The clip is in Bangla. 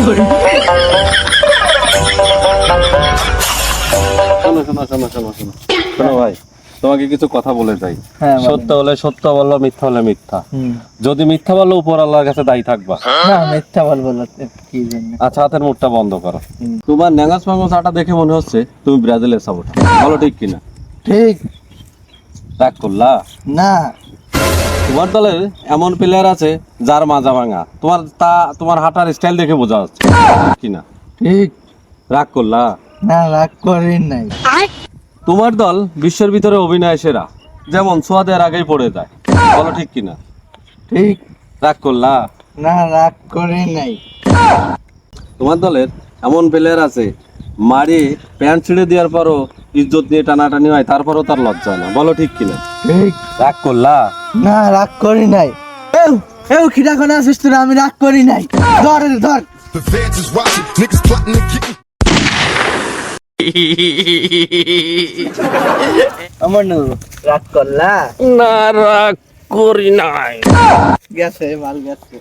শোনো শোনো শোনো শোনো শোনো শোনো ভাই, তোমাকে কিছু কথা বলে যাই। সত্য হলে সত্য বললো, মিথ্যা হলে মিথ্যা। যদি মিথ্যা বললো উপর আল্লাহর কাছে দায়ী থাকবা। না মিথ্যা বলবো না, কি জন্য? আচ্ছা, হাতের মুখটা বন্ধ করো। তোমার ন্যাঙ্গাস ফাঙ্গাস আটা দেখে মনে হচ্ছে তুমি ব্রাজিলের সাপোর্টার, বলো ঠিক কিনা? ঠিক রাগ করলা? না। তোমার দলের এমন প্লেয়ার আছে যার মাজা ভাঙা, তোমার হাঁটার স্টাইল দেখে বোঝা যাচ্ছে, ঠিক কিনা? ঠিক রাগ করলা? না, রাগ করি নাই। তোমার দল বিশ্বের ভিতরে অভিনয় সেরা, যেমন সোয়াদের আগেই পড়ে যায়, বলো ঠিক কিনা? ঠিক রাগ করলা? না, রাগ করি নাই। তোমার দলের এমন প্লেয়ার আছে মারি প্যান্ট ছিঁড়ে দেওয়ার পরও ইজ্জত নিয়ে টানাটানি হয়, তারপরও তার লজ্জা হয় না, বলো ঠিক কিনা? ঠিক রাগ করলা? না, রাগ করি নাই। খিদা করে আসিস তোরা, আমি রাগ করি নাই। ধর ধর। The feds is watching, niggas plotting to kick me. আমার নু রাগ করলা? না, রাগ করি নাই। গেছে মাল গেছে।